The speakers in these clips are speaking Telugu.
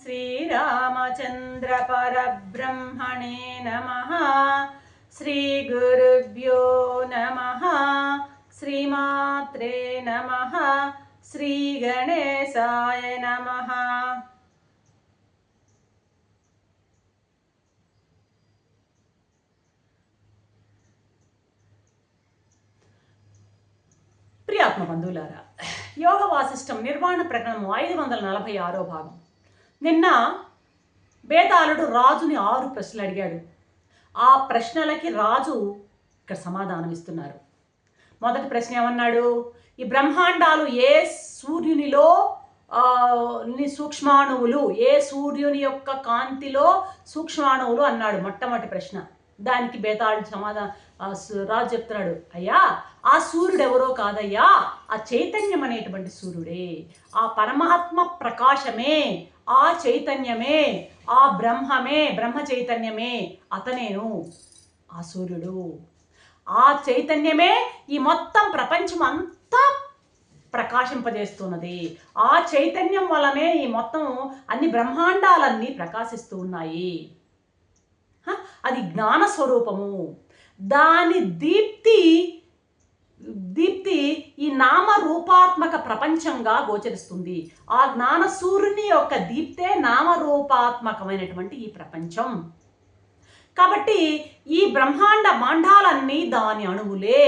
श्रीरामचंद्र परब्रह्मणे नमः। श्रीगुरुभ्यो नमः। श्रीमात्रे नमः। श्रीगणेशाय नमः। ప్రియాత్మ బంధువులారా, యోగ వాసిష్టం నిర్వాణ ప్రకరణము 546వ భాగం. నిన్న బేతాళుడు రాజుని 6 ప్రశ్నలు అడిగాడు. ఆ ప్రశ్నలకి రాజు ఇక్కడ సమాధానం ఇస్తున్నారు. మొదటి ప్రశ్న ఏమన్నాడు? ఈ బ్రహ్మాండాలు ఏ సూర్యునిలో సూక్ష్మాణువులు, ఏ సూర్యుని యొక్క కాంతిలో సూక్ష్మాణువులు అన్నాడు మొట్టమొదటి ప్రశ్న. దానికి బేతాళుడు సమాధానం రాజు చెప్తున్నాడు, అయ్యా ఆ సూర్యుడు ఎవరో కాదయ్యా, ఆ చైతన్యం అనేటువంటి సూర్యుడే, ఆ పరమాత్మ ప్రకాశమే, ఆ చైతన్యమే, ఆ బ్రహ్మమే, బ్రహ్మ చైతన్యమే, అతనేను ఆ సూర్యుడు. ఆ చైతన్యమే ఈ మొత్తం ప్రపంచం అంతా ప్రకాశింపజేస్తున్నది. ఆ చైతన్యం వలనే ఈ మొత్తం అన్ని బ్రహ్మాండాలన్నీ ప్రకాశిస్తూ ఉన్నాయి. అది జ్ఞాన స్వరూపము. దాని దీప్తి ఈ నామరూపాత్మక ప్రపంచంగా గోచరిస్తుంది. ఆ జ్ఞాన సూర్యుని యొక్క దీప్తే నామరూపాత్మకమైనటువంటి ఈ ప్రపంచం. కాబట్టి ఈ బ్రహ్మాండ మాండాలన్నీ దాని అణువులే.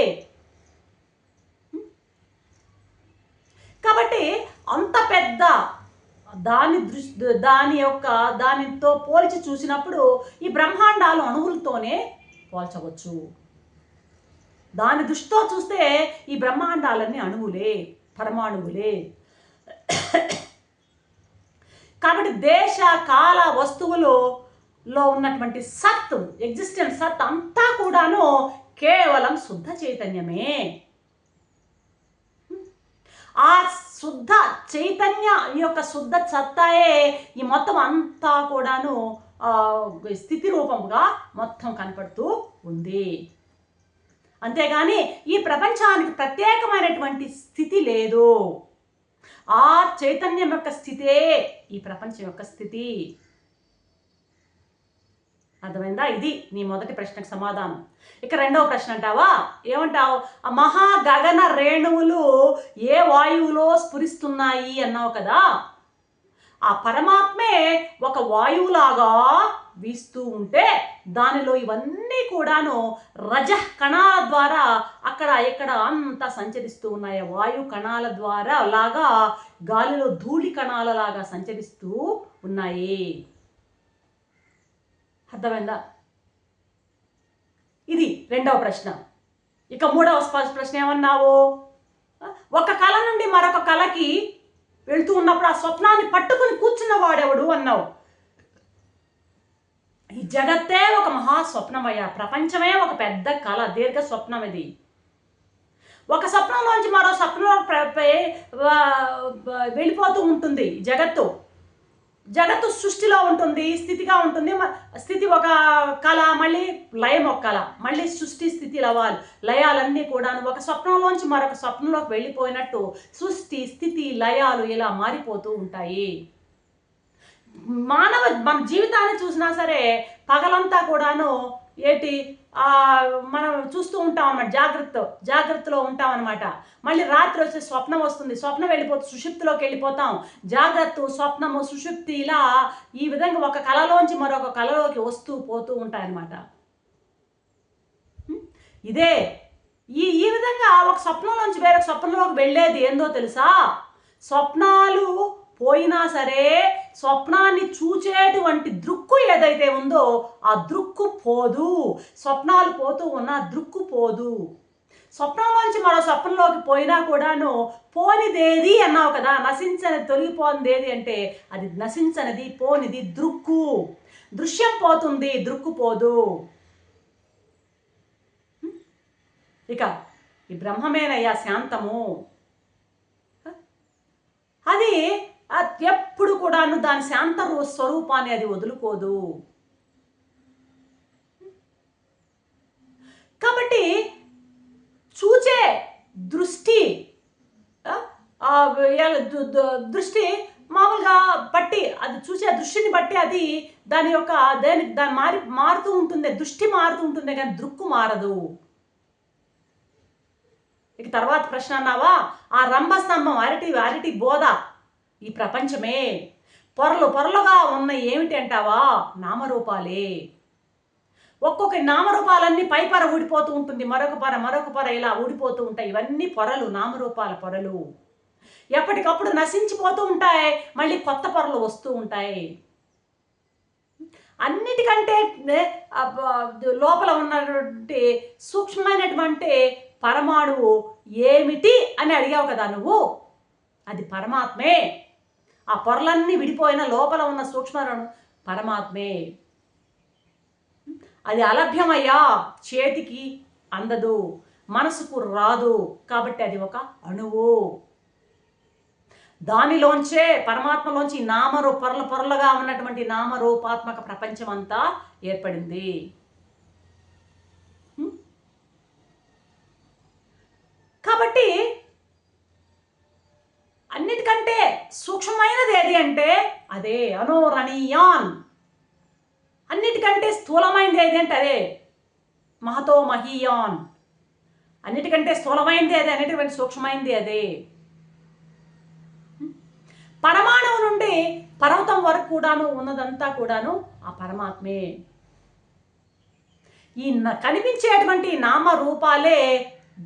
కాబట్టి అంత పెద్ద దానితో పోల్చి చూసినప్పుడు ఈ బ్రహ్మాండాలు అణువులతోనే పోల్చవచ్చు. దాని దృష్టితో చూస్తే ఈ బ్రహ్మాండాలన్నీ అణువులే, పరమాణువులే. కాబట్టి దేశ కాల వస్తువులో ఉన్నటువంటి సత్, ఎగ్జిస్టెన్స్ సత్ అంతా కూడాను కేవలం శుద్ధ చైతన్యమే. ఆ శుద్ధ చైతన్య యొక్క శుద్ధ సత్తాయే ఈ మొత్తం అంతా కూడాను స్థితి రూపంగా మొత్తం కనపడుతూ ఉంది. అంతేగాని ఈ ప్రపంచానికి ప్రత్యేకమైనటువంటి స్థితి లేదు. ఆ చైతన్యం యొక్క స్థితే ఈ ప్రపంచం యొక్క స్థితి. అర్థమైందా? ఇది నీ మొదటి ప్రశ్నకు సమాధానం. ఇక రెండవ ప్రశ్న అంటావా? ఏమంటావు? ఆ మహా గగన రేణువులు ఏ వాయువులో స్ఫురిస్తున్నాయి అన్నావు కదా. ఆ పరమాత్మే ఒక వాయువులాగా వీస్తూ ఉంటే దానిలో ఇవన్నీ కూడాను రజ కణాల ద్వారా అక్కడ ఇక్కడ అంతా సంచరిస్తూ ఉన్నాయి. వాయు కణాల ద్వారా లాగా గాలిలో ధూళి కణాల లాగా సంచరిస్తూ ఉన్నాయి. అర్థమైందా? ఇది రెండవ ప్రశ్న. ఇక మూడవ ప్రశ్న ఏమన్నావు? ఒక కళ నుండి మరొక కళకి వెళ్తూ ఉన్నప్పుడు ఆ స్వప్నాన్ని పట్టుకుని కూర్చున్న వాడెవడు అన్నావు. ఈ జగత్తే ఒక మహాస్వప్నమయ్యా, ప్రపంచమే ఒక పెద్ద కళ, దీర్ఘ స్వప్నం. ఇది ఒక స్వప్నంలోంచి మరో స్వప్నంలో వెళ్ళిపోతూ ఉంటుంది. జగత్తు సృష్టిలో ఉంటుంది, స్థితిగా ఉంటుంది. స్థితి ఒక కళ, మళ్ళీ లయం ఒక కళ, మళ్ళీ సృష్టి స్థితి లయాలన్నీ కూడా ఒక స్వప్నంలోంచి మరొక స్వప్నంలోకి వెళ్ళిపోయినట్టు సృష్టి స్థితి లయాలు ఇలా మారిపోతూ ఉంటాయి. మన జీవితాన్ని చూసినా సరే పగలంతా కూడాను మనం చూస్తూ ఉంటాం అన్నమాట, జాగ్రత్తలో ఉంటాం అనమాట. మళ్ళీ రాత్రి వచ్చే స్వప్నం వస్తుంది, స్వప్నం సుషుప్తిలోకి వెళ్ళిపోతాం. జాగ్రత్త, స్వప్నము, సుషుప్తి ఇలా ఈ విధంగా ఒక కళలోంచి మరొక కళలోకి వస్తూ పోతూ ఉంటాయన్నమాట. ఇదే ఈ విధంగా ఒక స్వప్నంలోంచి వేరొక స్వప్నంలోకి వెళ్ళేది ఏందో తెలుసా? స్వప్నాలు పోయినా సరే స్వప్నాన్ని చూచేటువంటి దృక్కు ఏదైతే ఉందో ఆ దృక్కు పోదు. స్వప్నాలు పోతూ ఉన్నా దృక్కు పోదు. స్వప్నంలోంచి మరో స్వప్నంలోకి పోయినా కూడాను పోనిదేది అన్నావు కదా, నశించనిది, తొలగిపోనిదేది అంటే అది నశించనిది, పోనిది దృక్కు. దృశ్యం పోతుంది, దృక్కు పోదు. ఇక ఈ బ్రహ్మమేనయ్యా శాంతము. అది ఎప్పుడు కూడాను దాని శాంత స్వరూపాన్ని అది వదులుకోదు. కాబట్టి చూచే దృష్టి మామూలుగా బట్టి అది చూసే దృష్టిని బట్టి అది దాని యొక్క దాని మారుతూ ఉంటుంది, దృష్టి మారుతూ ఉంటుంది కానీ దృక్కు మారదు. ఇక తర్వాత ప్రశ్న అన్నావా, ఆ రంభస్తంభం అరటి బోధ ఈ ప్రపంచమే. పొరలుగా ఉన్న ఏమిటి అంటావా, నామరూపాలే. ఒక్కొక్క నామరూపాలన్నీ పైపొర ఊడిపోతూ ఉంటుంది, మరొక పొర ఇలా ఊడిపోతూ ఉంటాయి. ఇవన్నీ పొరలు, నామరూపాల పొరలు. ఎప్పటికప్పుడు నశించిపోతూ ఉంటాయి, మళ్ళీ కొత్త పొరలు వస్తూ ఉంటాయి. అన్నిటికంటే లోపల ఉన్నటువంటి సూక్ష్మమైనటువంటి పరమాణువు ఏమిటి అని అడిగావు కదా నువ్వు, అది పరమాత్మే. ఆ పొరలన్నీ విడిపోయిన లోపల ఉన్న సూక్ష్మరణు పరమాత్మే. అది అలభ్యమయ్యా, చేతికి అందదు, మనసుకు రాదు, కాబట్టి అది ఒక అణువు. దానిలోంచే పరమాత్మలోంచి పొరలుగా ఉన్నటువంటి నామరూపాత్మక ప్రపంచం అంతా ఏర్పడింది. కాబట్టి అన్నిటికంటే సూక్ష్మమైనది ఏది అంటే అదే అనోరణీయాన్. అన్నిటికంటే స్థూలమైనది ఏది అంటే అదే మహతో మహీయాన్. అన్నిటికంటే స్థూలమైనది అదే, అన్నిటికంటే సూక్ష్మమైనది అదే. పరమాణువు నుండి పర్వతం వరకు కూడాను ఉన్నదంతా కూడాను ఆ పరమాత్మే. ఈ కనిపించేటువంటి నామరూపాలే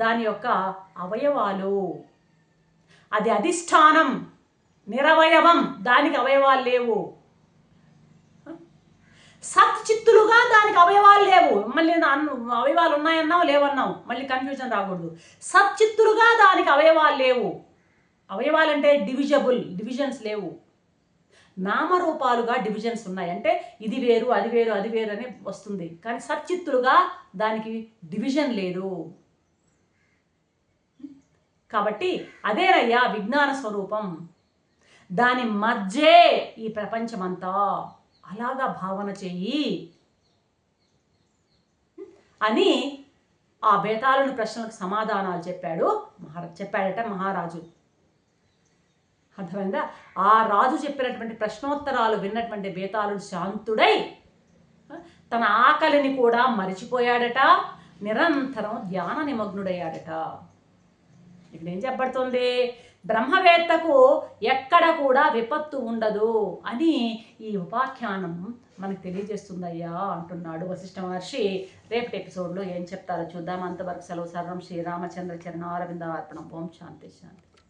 దాని యొక్క అవయవాలు. అది అధిష్టానం, నిరవయవం, దానికి అవయవాలు లేవు. సత్చిత్తులుగా దానికి అవయవాలు లేవు. మళ్ళీ అవయవాలు ఉన్నాయన్నావు, లేవన్నావు, మళ్ళీ కన్ఫ్యూజన్ రాకూడదు. సత్చిత్తులుగా దానికి అవయవాలు లేవు. అవయవాలంటే డివిజన్స్ లేవు. నామరూపాలుగా డివిజన్స్ ఉన్నాయి. అంటే ఇది వేరు, అది వేరు, అది వేరు అని వస్తుంది. కానీ సచ్చిత్తులుగా దానికి డివిజన్ లేదు. కాబట్టి అదేనయ్యా విజ్ఞాన స్వరూపం. దాని మధ్యే ఈ ప్రపంచమంతా. అలాగా భావన చెయ్యి అని ఆ బేతాళుని ప్రశ్నలకు సమాధానాలు చెప్పాడట మహారాజు. అర్థమైందా? ఆ రాజు చెప్పినటువంటి ప్రశ్నోత్తరాలు విన్నటువంటి బేతాళుడు శాంతుడై తన ఆకలిని కూడా మరిచిపోయాడట, నిరంతరం ధ్యాన నిమగ్నుడయ్యాడట. ఇక్కడ ఏం చెప్పబడుతుంది? బ్రహ్మవేత్తకు ఎక్కడ కూడా విపత్తు ఉండదు అని ఈ ఉపాఖ్యానం మనకు తెలియజేస్తుందయ్యా అంటున్నాడు వశిష్ఠ మహర్షి. రేపటి ఎపిసోడ్లో ఏం చెప్తారో చూద్దాం. అంతవరకు సెలవు. సర్వం శ్రీరామచంద్ర చరణారవింద అర్పణం. ఓం శాంతి శాంతి.